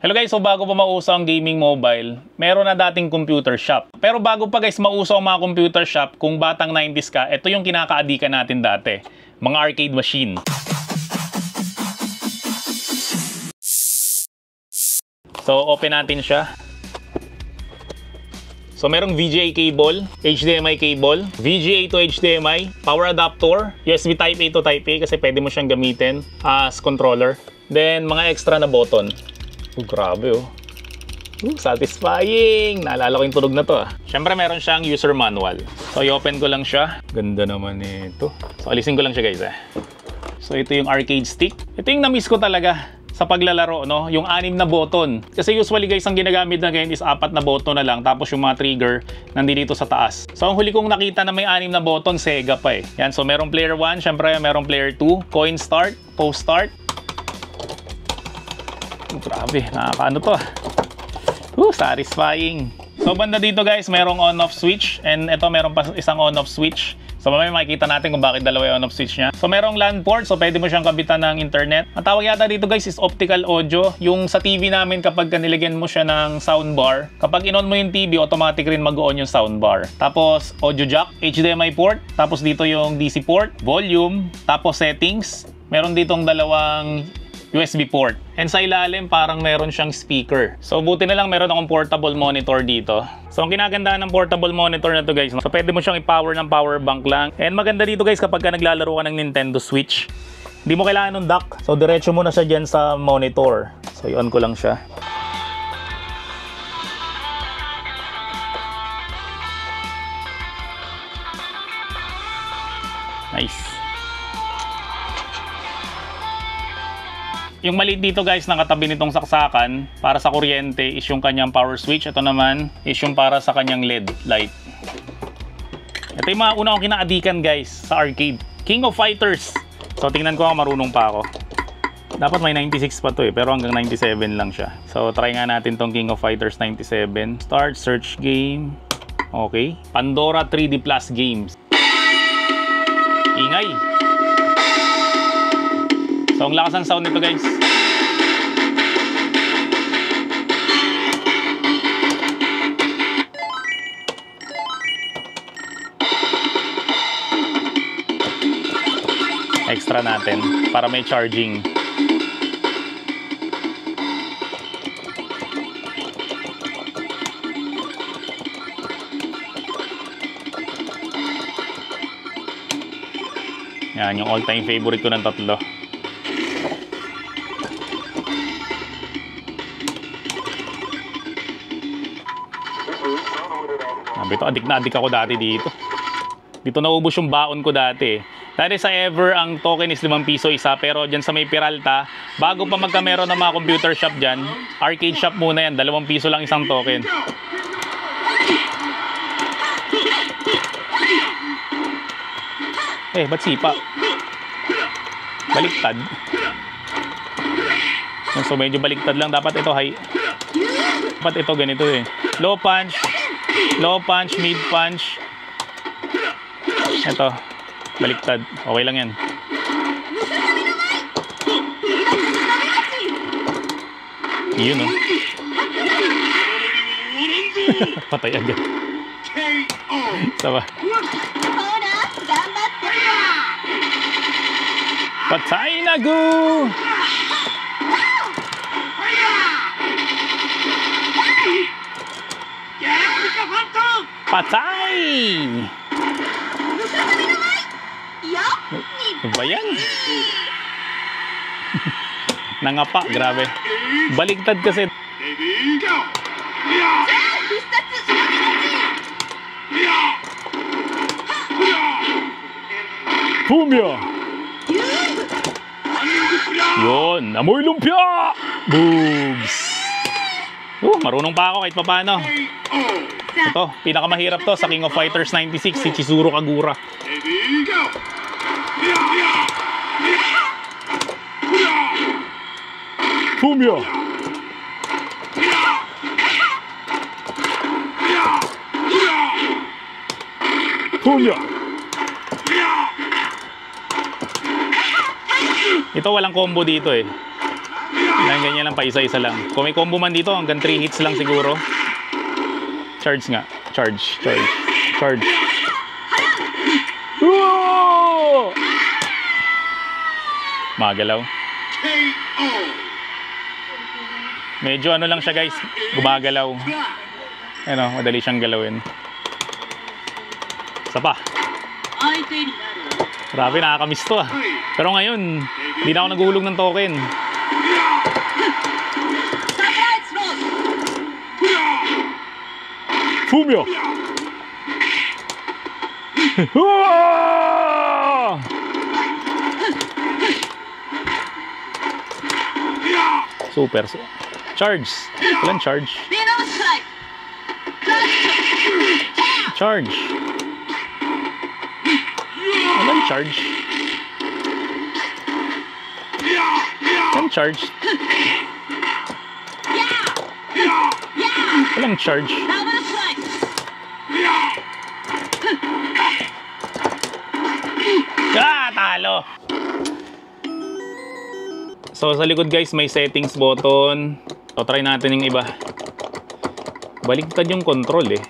Hello guys, so bago pa mauso ang gaming mobile, meron na dating computer shop. Pero bago pa guys mauso ang mga computer shop, kung batang 90s ka, ito yung kinakaadikan natin dati. Mga arcade machine. So open natin siya. So merong VGA cable, HDMI cable, VGA to HDMI, power adapter, USB Type A to Type A kasi pwede mo siyang gamitin as controller. Then mga extra na button. Grabe oh. Satisfying! Naalala ko yung tunog na to ah. Siyempre meron siyang user manual. So i-open ko lang siya. Ganda naman ito. So alisin ko lang siya guys eh. So ito yung arcade stick. Ito yung na-miss ko talaga sa paglalaro, no? Yung 6 na button. Kasi usually guys, ang ginagamit na ngayon is 4 na button na lang. Tapos yung mga trigger nandito sa taas. So ang huli kong nakita na may 6 na button, Sega pa eh. Yan, so merong player 1, syempre merong player 2, coin start, post start. Grabe, nakakaano to ah. Satisfying. So banda dito guys, merong on-off switch. And ito meron pa isang on-off switch. So mamaya makikita natin kung bakit dalawa yung on-off switch niya. So merong LAN port, so pwede mo siyang kabitan ng internet. Ang tawag yata dito guys is optical audio. Yung sa TV namin kapag nilagyan mo siya ng soundbar, kapag in-on mo yung TV, automatic rin mag-on yung soundbar. Tapos audio jack, HDMI port, tapos dito yung DC port, volume, tapos settings. Meron ditong dalawang USB port. And sa ilalim, parang meron siyang speaker. So, buti na lang meron akong portable monitor dito. So, ang kinagandaan ng portable monitor na to guys, so pwede mo siyang i-power ng power bank lang. And maganda dito guys, kapag ka naglalaro ka ng Nintendo Switch, hindi mo kailangan ng dock. So, diretso mo na siya dyan sa monitor. So, i-on ko lang siya. Nice. Yung maliit dito guys, nakatabi nitong saksakan para sa kuryente is yung kanyang power switch. Ito naman is yung para sa kanyang LED light. Ito yung mga una kong kinaadikan guys sa arcade. King of Fighters. So tingnan ko kung marunong pa ako. Dapat may 96 pa to eh, pero hanggang 97 lang siya. So try nga natin tong King of Fighters 97. Start search game. Okay. Pandora 3D Plus Games. Ingay. So, ang lakas ng sound nito guys. Extra natin para may charging. Yan, yung all-time favorite ko ng tatlo. Ito, adik na adik ako dati dito. Dito naubos yung baon ko dati. Dati sa Ever, ang token is 5 piso isa. Pero dyan sa may Peralta, bago pa magkameron ng mga computer shop dyan, arcade shop muna yan. 2 piso lang isang token. Eh, ba't sipa? Baliktad. So medyo baliktad lang. Dapat ito high. Dapat ito ganito eh. Low punch. Low punch, mid punch. Ito, baliktad. Okay lang yan. Yun oh. Patay agad. Saba. Patay na go! Patay! Ano ba yan? Nangapa, grabe. Baligtad kasi. Pumya! Yun, amoy lumpia! Boobs! Marunong pa ako kahit paano. Ito, pinakamahirap to sa King of Fighters 96, si Chizuru Kagura. Pumya! Pumya! Ito walang combo dito eh. Ganyan lang pa, isa-isa lang. Kung may combo man dito, hanggang 3 hits lang siguro. Charge nga. Charge. Whoa! Magalaw. Medyo ano lang siya guys, gumagalaw. Ano, madali siyang galawin. Isa pa. Grabe, nakakamiss to ah. Pero ngayon, hindi na ako naguhulog ng token. Fumio! Super. Charge. Walang charge. Charge. Walang charge. Walang charge. Walang charge. Talo! So sa likod guys, may settings button. So try natin yung iba. Baligtad yung control eh.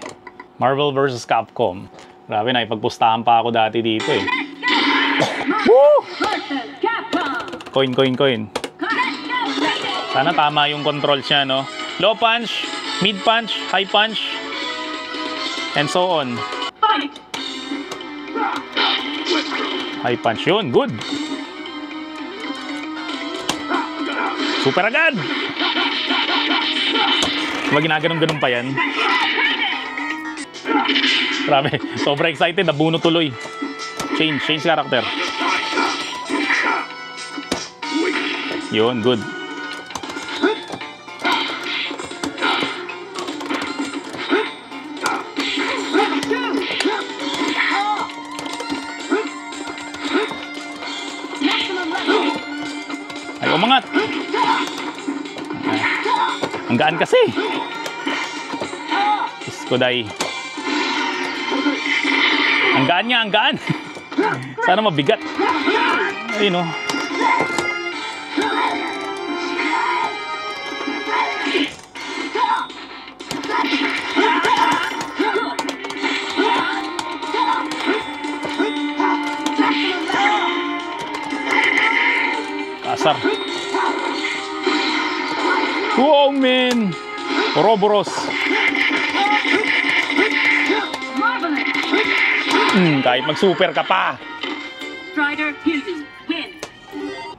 Marvel vs. Capcom. Grabe, nakipagpustahan pa ako dati dito eh. Woo! Coin. Sana tama yung controls niya, no? Low punch, mid punch, high punch, and so on. High punch yun, good. Super agad. Diba ginaganon-ganon pa yan? Grabe, sobra excited, nabuno tuloy. Change character. Yun, good. Ay, umangat. Ang gaan kasi. Iskoday. Ang gaan niya, ang gaan. Sana mabigat. Ayun o. Kasar. Wow, man. Ouroboros. Kahit mag-super ka pa.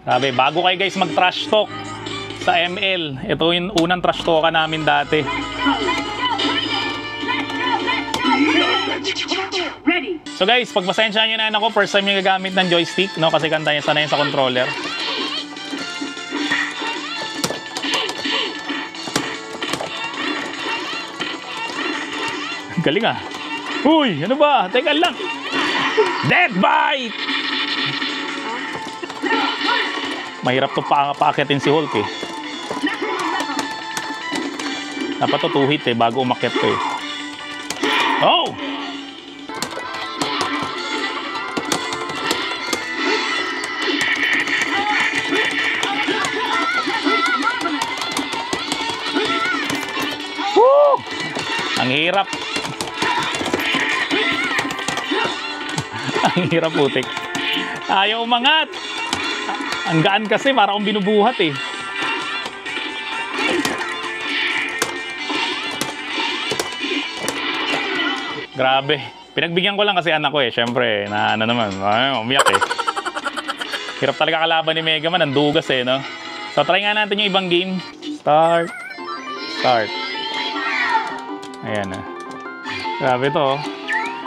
Sabi, bago kayo guys mag-trash talk sa ML, ito yung unang trash talk namin dati. So guys, pagpasensyahan nyo na ako, first time yung gagamit ng joystick, no? Kasi kanta niya sana yun sa controller. Galing ah. Uy, ano ba? Teka lang. Death Bite! Mahirap to paakitin si Hulk eh. Dapat to 2 hit eh, bago umakyat to eh. Oh! Woo! Ang hirap. Ang hirap putik. Ayaw umangat. Ang gaan kasi, para akong binubuhat eh. Grabe. Pinagbigyan ko lang kasi anak ko eh. Siyempre, na ano naman, umiyak eh. Hirap talaga kalaban ni Mega Man. Ang dugas eh, no? So, try nga natin yung ibang game. Start. Ayan ah. Grabe to oh.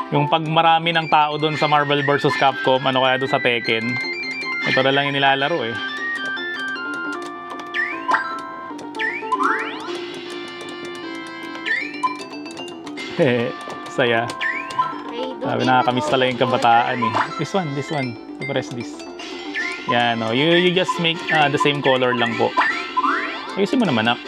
Yung pag marami ng tao doon sa Marvel vs. Capcom, ano kaya doon sa Tekken, ito na lang yung nilalaro eh. Saya. Sabi, nakakamiss talaga yung kabataan eh. This one. Press this. Yan o. You just make the same color lang po. Ayusin mo naman nak.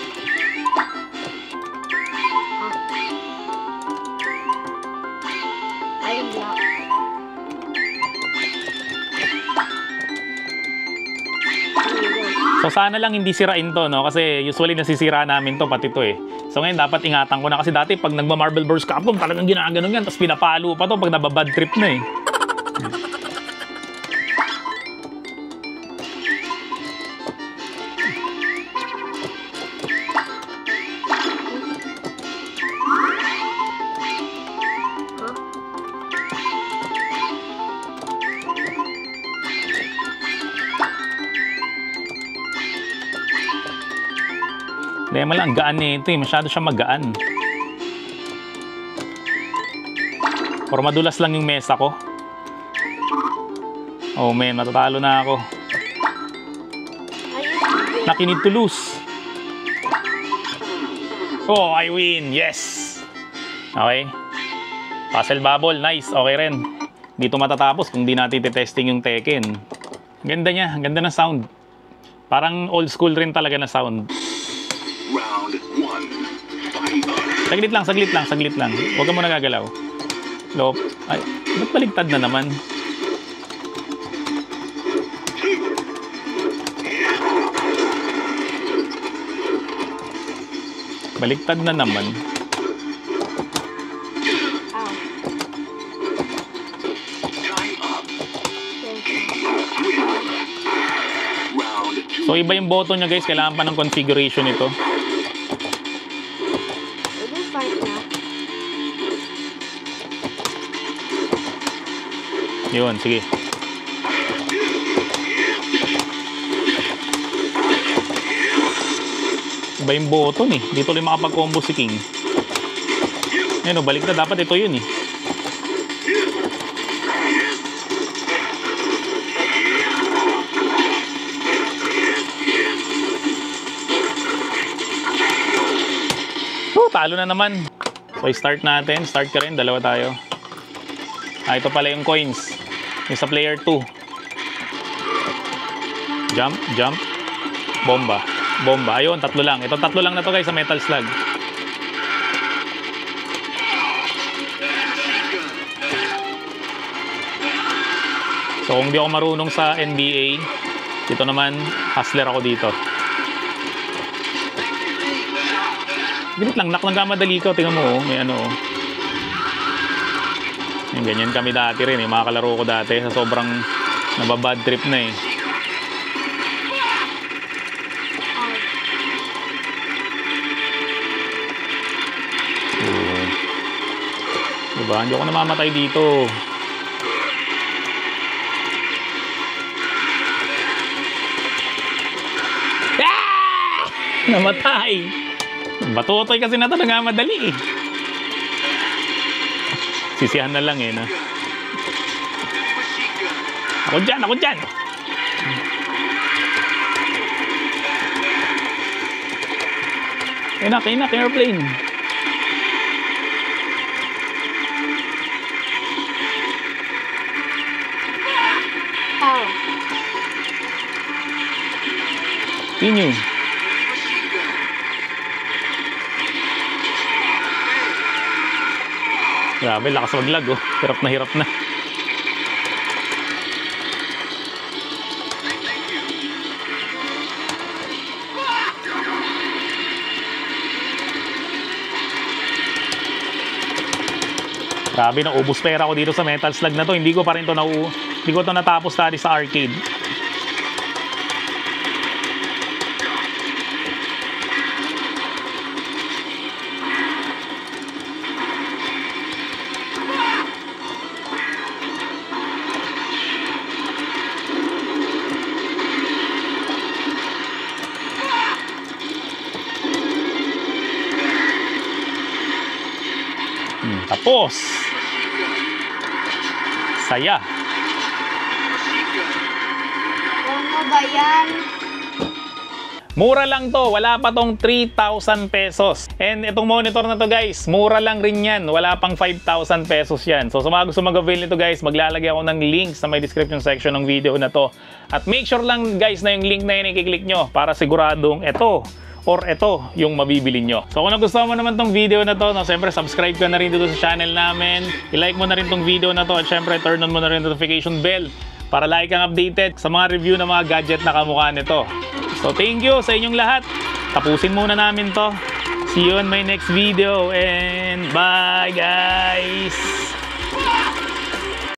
So sana lang hindi sirain to, no? Kasi usually nasisira namin to, pati to eh. So ngayon dapat ingatan ko na kasi dati pag nagma-Marble Bros Capcom talagang ginaganon yan. Tapos pinapalo pa to pag nababad trip na eh. Lema lang, gaan nito eh. Masyado siya magaan. Or madulas lang yung mesa ko. Oh man, matatalo na ako. Nakinid to lose. Oh, I win. Yes. Okay. Puzzle bubble. Nice. Okay rin. Dito matatapos kung di natin testing yung Tekken. Ganda niya. Ganda ng sound. Parang old school rin talaga na sound. Round 1. Saglit lang, saglit lang, saglit lang. Huwag ka muna gagalaw. Lop. Ay, ba't baligtad na naman? Baligtad na naman. So iba yung button niya guys, kailangan pa ng configuration ito. Yun, sige. Iba yung button eh. Dito lang makapag-combo si King. Ayun o, balik na. Dapat ito yun eh. Talo na naman. So, start natin. Start ka rin. Dalawa tayo. Ito pala yung coins. Yung sa player 2. Jump, jump. Bomba. Bomba. Ayun, tatlo lang. Ito tatlo lang na to guys sa Metal Slug. So, kung di ako marunong sa NBA, dito naman, hustler ako dito. Ganit lang, nagkamadali ka. Tingnan mo, may ano. Yung ganyan kami dati rin, mga kalaro ko dati. Sa sobrang nababad trip na eh. Diba? Hindi ako namamatay dito. Ah! Namatay! Batutoy kasi na ito, nagmamadali eh. Sisihan na lang eh, no? Ako dyan, ako dyan! Kainak, airplane! Inyo. Grabe, lakas maglag oh. Hirap na hirap na. Grabe, naubos pera ko dito sa Metal Slug na to. Hindi ko pa rin to hindi ko to natapos tadi sa arcade. Tapos saya. Ano ba yan? Mura lang to, wala pa tong 3,000 pesos. And itong monitor na to guys, mura lang rin yan. Wala pang 5,000 pesos yan. So sa mga gusto mag-avail nito guys, maglalagay ako ng link sa may description section ng video na to. At make sure lang guys na yung link na yun i-click nyo para siguradong ito or ito yung mabibili nyo. So kung nagustuhan mo naman tong video na to, no, siyempre subscribe ka na rin dito sa channel namin. I-like mo na rin tong video na to at siyempre turn on mo na rin notification bell para lagi kang updated sa mga review ng mga gadget na kamukha nito. So thank you sa inyong lahat. Tapusin muna namin to. See you on my next video and bye guys!